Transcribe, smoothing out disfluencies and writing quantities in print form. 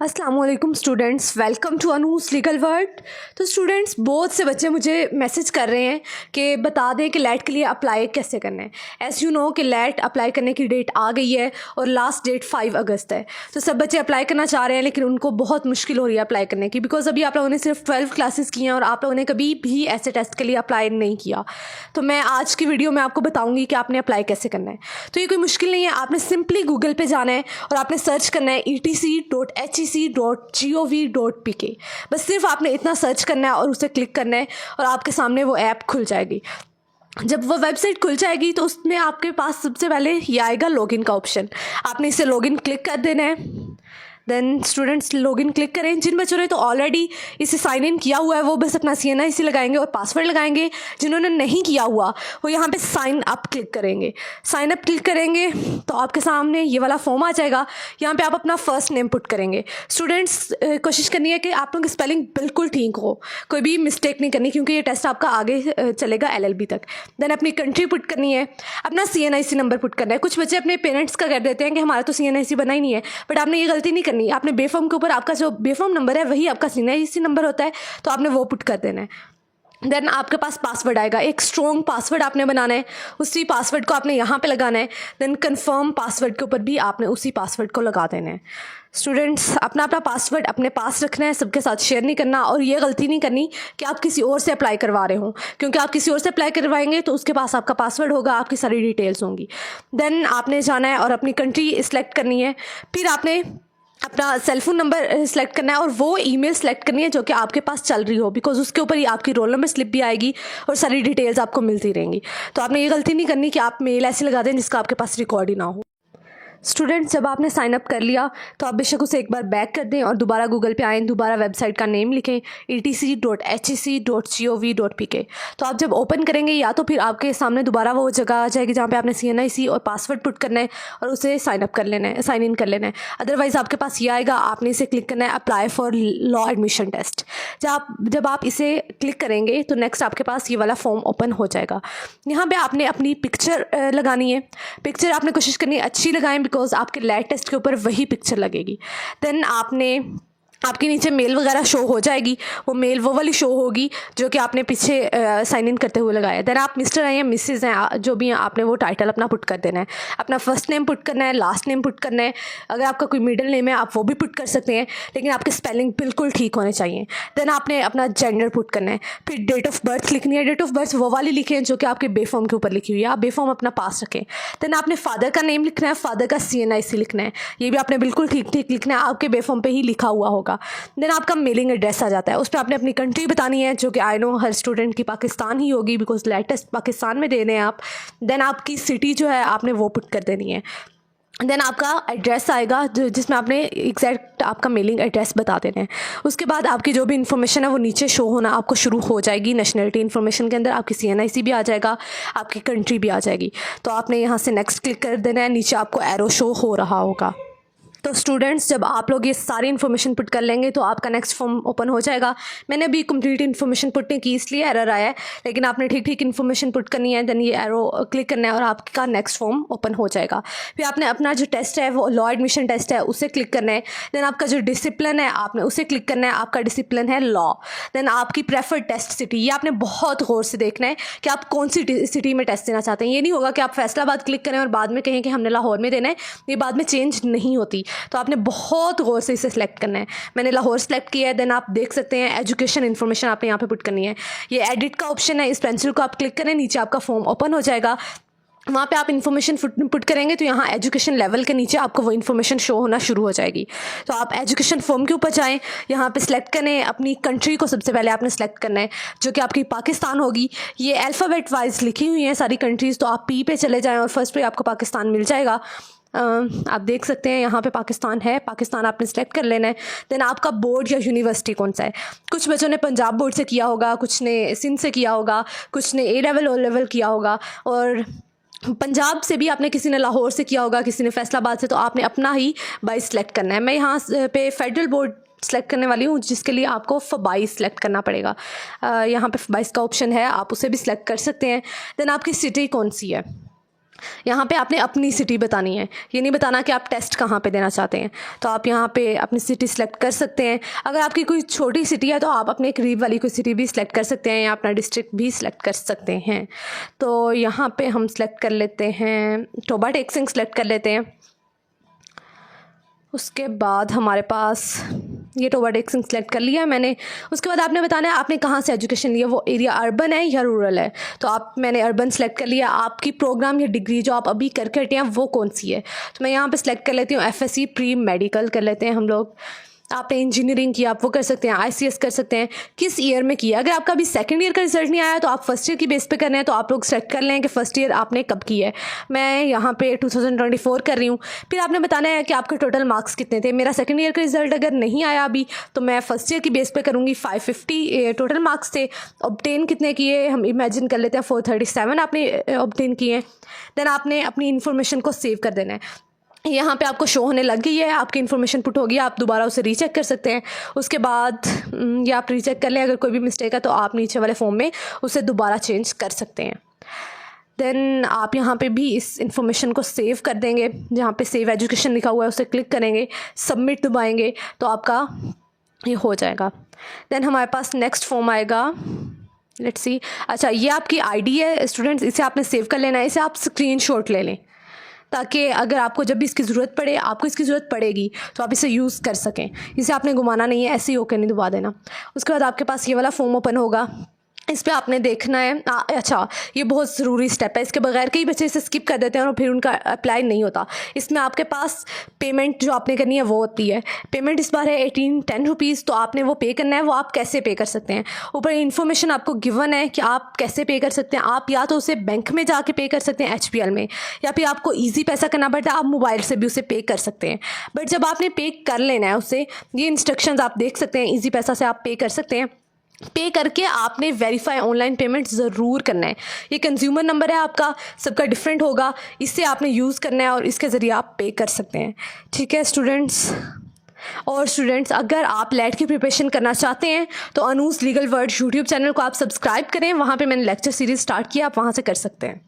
अस्सलाम वालेकुम students, welcome to Anu's legal world. तो स्टूडेंट्स, बहुत से बच्चे मुझे मैसेज कर रहे हैं कि बता दें कि लैट के लिए अप्लाई कैसे करना है। एज़ यू नो कि लैट अप्लाई करने की डेट आ गई है और लास्ट डेट 5 अगस्त है। तो सब बच्चे अप्लाई करना चाह रहे हैं, लेकिन उनको बहुत मुश्किल हो रही है अप्लाई करने की, बिकॉज अभी आप लोगों ने सिर्फ 12 क्लासेस की हैं और आप लोगों ने कभी भी ऐसे टेस्ट के लिए अप्लाई नहीं किया। तो मैं आज की वीडियो में आपको बताऊँगी कि आपने अप्लाई कैसे करना है। तो ये कोई मुश्किल नहीं है, आपने सिंपली गूगल पर जाना है और आपने सर्च करना है etc.hec.gov.pk। बस सिर्फ आपने इतना सर्च करना है और उसे क्लिक करना है और आपके सामने वो ऐप खुल जाएगी। जब वो वेबसाइट खुल जाएगी तो उसमें आपके पास सबसे पहले ये आएगा लॉगिन का ऑप्शन। आपने इसे लॉगिन क्लिक कर देना है। देन स्टूडेंट्स लॉगिन क्लिक करें। जिन बच्चों ने तो ऑलरेडी इसे साइन इन किया हुआ है वो बस अपना CNIC लगाएंगे और पासवर्ड लगाएंगे। जिन्होंने नहीं किया हुआ वो यहाँ पे साइन अप क्लिक करेंगे। साइन अप क्लिक करेंगे तो आपके सामने ये वाला फॉर्म आ जाएगा। यहाँ पे आप अपना फर्स्ट नेम पुट करेंगे। स्टूडेंट्स कोशिश करनी है कि आप लोगों की स्पेलिंग बिल्कुल ठीक हो, कोई भी मिस्टेक नहीं करनी, क्योंकि ये टेस्ट आपका आगे चलेगा LLB तक। देन अपनी कंट्री पुट करनी है, अपना CNIC नंबर पुट करना है। कुछ बच्चे अपने पेरेंट्स का कर देते हैं कि हमारा तो CNIC बना ही नहीं है, बट आपने ये गलती नहीं करनी। आपने बेफॉर्म के ऊपर आपका जो बेफॉर्म नंबर है वही आपका CNIC नंबर होता है, तो आपने वो पुट कर देना है। देन आपके पास पासवर्ड आएगा, एक स्ट्रॉन्ग पासवर्ड आपने बनाना है, उसी पासवर्ड को आपने यहाँ पे लगाना है। देन कंफर्म पासवर्ड के ऊपर भी आपने उसी पासवर्ड को लगा देना है। स्टूडेंट्स अपना अपना पासवर्ड अपने पास रखना है, सबके साथ शेयर नहीं करना, और ये गलती नहीं करनी कि आप किसी और से अप्लाई करवा रहे हो, क्योंकि आप किसी और से अप्लाई करवाएंगे तो उसके पास आपका पासवर्ड होगा, आपकी सारी डिटेल्स होंगी। देन आपने जाना है और अपनी कंट्री सिलेक्ट करनी है। फिर आपने अपना सेलफोन नंबर सेलेक्ट करना है और वो ईमेल सेलेक्ट करनी है जो कि आपके पास चल रही हो, बिकॉज उसके ऊपर ही आपकी रोल नंबर स्लिप भी आएगी और सारी डिटेल्स आपको मिलती रहेंगी। तो आपने ये गलती नहीं करनी कि आप मेल ऐसे लगा दें जिसका आपके पास रिकॉर्ड ही ना हो। स्टूडेंट्स जब आपने साइन अप कर लिया तो आप बेशक उसे एक बार बैक कर दें और दोबारा गूगल पे आएँ, दोबारा वेबसाइट का नेम लिखें etc.hec.gov.pk। तो आप जब ओपन करेंगे या तो फिर आपके सामने दोबारा वो जगह आ जाएगी जहाँ पे आपने CNIC और पासवर्ड पुट करना है और उसे साइन अप कर लेना है, साइन इन कर लेना है। अदरवाइज़ आपके पास ये आएगा, आपने इसे क्लिक करना है apply for law admission test. जब आप इसे क्लिक करेंगे तो नेक्स्ट आपके पास ये वाला फॉर्म ओपन हो जाएगा। यहाँ पर आपने अपनी पिक्चर लगानी है। पिक्चर आपने कोशिश करनी है अच्छी लगाएं, बिकॉज आपके लैब टेस्ट के ऊपर वही पिक्चर लगेगी। देन आपके नीचे मेल वगैरह शो हो जाएगी, वो मेल वो वाली शो होगी जो कि आपने पीछे साइन इन करते हुए लगाया। देन आप मिस्टर हैं या मिसेज़ हैं, जो भी हैं, आपने वो टाइटल अपना पुट कर देना है। अपना फर्स्ट नेम पुट करना है, लास्ट नेम पुट करना है। अगर आपका कोई मिडिल नेम है आप वो भी पुट कर सकते हैं, लेकिन आपके स्पेलिंग बिल्कुल ठीक होने चाहिए। देन आपने अपना जेंडर पुट करना है। फिर डेट ऑफ बर्थ लिखनी है। डेट ऑफ बर्थ वो वाली लिखें जो कि आपके बेफॉर्म के ऊपर लिखी हुई है, आप बेफॉर्म अपना पास रखें। देन आपने फादर का नेम लिखना है, फादर का CNIC लिखना है, ये भी आपने बिल्कुल ठीक ठीक लिखना है, आपके बेफॉर्म पे ही लिखा हुआ होगा। देन आपका मेलिंग एड्रेस आ जाता है, उस पर आपने अपनी कंट्री बतानी है, जो कि आई नो हर स्टूडेंट की पाकिस्तान ही होगी, बिकॉज लेटेस्ट पाकिस्तान में दे रहे हैं आप। देन आपकी सिटी जो है आपने वो पुट कर देनी है। देन आपका एड्रेस आएगा जिसमें आपने एग्जैक्ट आपका मेलिंग एड्रेस बता देना है। उसके बाद आपकी जो भी इन्फॉर्मेशन है वो नीचे शो होना आपको शुरू हो जाएगी। नेशनलिटी इन्फॉर्मेशन के अंदर आपकी CNIC भी आ जाएगा, आपकी कंट्री भी आ जाएगी। तो आपने यहाँ से नेक्स्ट क्लिक कर देना है, नीचे आपको एरो शो हो रहा होगा। तो स्टूडेंट्स जब आप लोग ये सारी इन्फॉर्मेशन पुट कर लेंगे तो आपका नेक्स्ट फॉर्म ओपन हो जाएगा। मैंने अभी कंप्लीट इन्फॉर्मेशन पुट नहीं की इसलिए एरर आया है, लेकिन आपने ठीक ठीक इन्फॉर्मेशन पुट करनी है। देन ये एरो क्लिक करना है और आपका नेक्स्ट फॉर्म ओपन हो जाएगा। फिर आपने अपना जो टेस्ट है वो लॉ एडमिशन टेस्ट है, उसे क्लिक करना है। देन आपका जो डिसिप्लिन है आपने उसे क्लिक करना है, आपका डिसिप्लिन है लॉ। देन आपकी प्रेफर्ड टेस्ट सिटी, ये आपने बहुत गौर से देखना है कि आप कौन सी सिटी में टेस्ट देना चाहते हैं। ये नहीं होगा कि आप फैसलाबाद क्लिक करें और बाद में कहें कि हमने लाहौर में देना है, ये बाद में चेंज नहीं होती। तो आपने बहुत गौर से इसे सिलेक्ट करना है। मैंने लाहौर सेलेक्ट किया है। देन आप देख सकते हैं एजुकेशन इन्फॉर्मेशन आपने यहाँ पे पुट करनी है। ये एडिट का ऑप्शन है, इस पेंसिल को आप क्लिक करें, नीचे आपका फॉर्म ओपन हो जाएगा। वहाँ पे आप इन्फॉर्मेशन पुट करेंगे तो यहाँ एजुकेशन लेवल के नीचे आपको वो इन्फॉर्मेशन शो होना शुरू हो जाएगी। तो आप एजुकेशन फॉर्म के ऊपर जाएँ, यहाँ पे सिलेक्ट करें अपनी कंट्री को, सबसे पहले आपने सेलेक्ट करना है जो कि आपकी पाकिस्तान होगी। ये अल्फ़ाबेट वाइज लिखी हुई हैं सारी कंट्रीज़, तो आप P पे चले जाएँ और फर्स्ट पे आपको पाकिस्तान मिल जाएगा। आप देख सकते हैं यहाँ पे पाकिस्तान है, पाकिस्तान आपने सेलेक्ट कर लेना है। देन आपका बोर्ड या यूनिवर्सिटी कौन सा है। कुछ बच्चों ने पंजाब बोर्ड से किया होगा, कुछ ने सिंध से किया होगा, कुछ ने A लेवल O लेवल किया होगा, और पंजाब से भी आपने किसी ने लाहौर से किया होगा, किसी ने फैसलाबाद से। तो आपने अपना ही बाइस सेलेक्ट करना है। मैं यहाँ पे फेडरल बोर्ड सेलेक्ट करने वाली हूँ, जिसके लिए आपको फ़बाइस सेलेक्ट करना पड़ेगा। यहाँ पे फ़बाइस का ऑप्शन है, आप उसे भी सिलेक्ट कर सकते हैं। देन आपकी सिटी कौन सी है, यहाँ पे आपने अपनी सिटी बतानी है, ये नहीं बताना कि आप टेस्ट कहाँ पे देना चाहते हैं। तो आप यहाँ पे अपनी सिटी सेलेक्ट कर सकते हैं। अगर आपकी कोई छोटी सिटी है तो आप अपने करीब वाली कोई सिटी भी सिलेक्ट कर सकते हैं या अपना डिस्ट्रिक्ट भी सिलेक्ट कर सकते हैं। तो यहाँ पे हम सिलेक्ट कर लेते हैं, टोबा टेक्सिंग सेलेक्ट कर लेते हैं। उसके बाद हमारे पास ये टोबा टेक्सिंग सेलेक्ट कर लिया है मैंने। उसके बाद आपने बताना है आपने कहाँ से एजुकेशन लिया, वो एरिया अर्बन है या रूरल है। तो मैंने अर्बन सेलेक्ट कर लिया। आपकी प्रोग्राम या डिग्री जो आप अभी करके हटे हैं वो कौन सी है, तो मैं यहाँ पे सेलेक्ट कर लेती हूँ FSC प्री मेडिकल कर लेते हैं हम लोग। आपने इंजीनियरिंग किया आप वो कर सकते हैं, ICS कर सकते हैं। किस ईयर में किया, अगर आपका अभी सेकंड ईयर का रिजल्ट नहीं आया तो आप फर्स्ट ईयर की बेस पे कर रहे हैं तो आप लोग सेलेक्ट कर लें कि फर्स्ट ईयर आपने कब की है। मैं यहाँ पे 2024 कर रही हूँ। फिर आपने बताना है कि आपके टोटल मार्क्स कितने थे। मेरा सेकंड ईयर का रिजल्ट अगर नहीं आया अभी तो मैं फर्स्ट ईयर की बेस पे करूँगी। 550 टोटल मार्क्स थे। ऑब्टेन कितने किए, हम इमेजिन कर लेते हैं 437 आपने ऑब्टेन किए हैं। देन आपने अपनी इन्फॉर्मेशन को सेव कर देना है। यहाँ पे आपको शो होने लग गई है, आपकी इन्फॉर्मेशन पुट होगी, आप दोबारा उसे रीचेक कर सकते हैं। उसके बाद ये आप रीचेक कर लें, अगर कोई भी मिस्टेक है तो आप नीचे वाले फॉर्म में उसे दोबारा चेंज कर सकते हैं। देन आप यहाँ पे भी इस इन्फॉर्मेशन को सेव कर देंगे। जहाँ पे सेव एजुकेशन लिखा हुआ है उसे क्लिक करेंगे, सबमिट दबाएंगे तो आपका ये हो जाएगा। देन हमारे पास नेक्स्ट फॉर्म आएगा, लेट्स सी। अच्छा, ये आपकी ID है स्टूडेंट्स, इसे आपने सेव कर लेना है। इसे आप स्क्रीनशॉट ले लें ताकि अगर आपको जब भी इसकी ज़रूरत पड़े, आपको इसकी ज़रूरत पड़ेगी तो आप इसे यूज़ कर सकें। इसे आपने घुमाना नहीं है, ऐसे ही होकर नहीं दबा देना। उसके बाद आपके पास ये वाला फॉर्म ओपन होगा, इस पर आपने देखना है। अच्छा, ये बहुत ज़रूरी स्टेप है, इसके बगैर कई बच्चे इसे स्किप कर देते हैं और फिर उनका अप्लाई नहीं होता। इसमें आपके पास पेमेंट जो आपने करनी है वो होती है। पेमेंट इस बार है 1810 रुपीज़, तो आपने वो पे करना है। वो आप कैसे पे कर सकते हैं, ऊपर इन्फॉर्मेशन आपको गिवन है कि आप कैसे पे कर सकते हैं। आप या तो उसे बैंक में जाके पे कर सकते हैं HPL में, या फिर आपको ईजी पैसा करना पड़ता है, आप मोबाइल से भी उसे पे कर सकते हैं। बट जब आपने पे कर लेना है उसे, ये इंस्ट्रक्शंस आप देख सकते हैं, ईजी पैसा से आप पे कर सकते हैं। पे करके आपने वेरीफाई ऑनलाइन पेमेंट ज़रूर करना है। ये कंज्यूमर नंबर है आपका, सबका डिफरेंट होगा, इससे आपने यूज़ करना है और इसके ज़रिए आप पे कर सकते हैं। ठीक है स्टूडेंट्स। और स्टूडेंट्स, अगर आप लेट की प्रिपरेशन करना चाहते हैं तो अनूस लीगल वर्ड यूट्यूब चैनल को आप सब्सक्राइब करें। वहाँ पे मैंने लेक्चर सीरीज़ स्टार्ट किया, आप वहाँ से कर सकते हैं।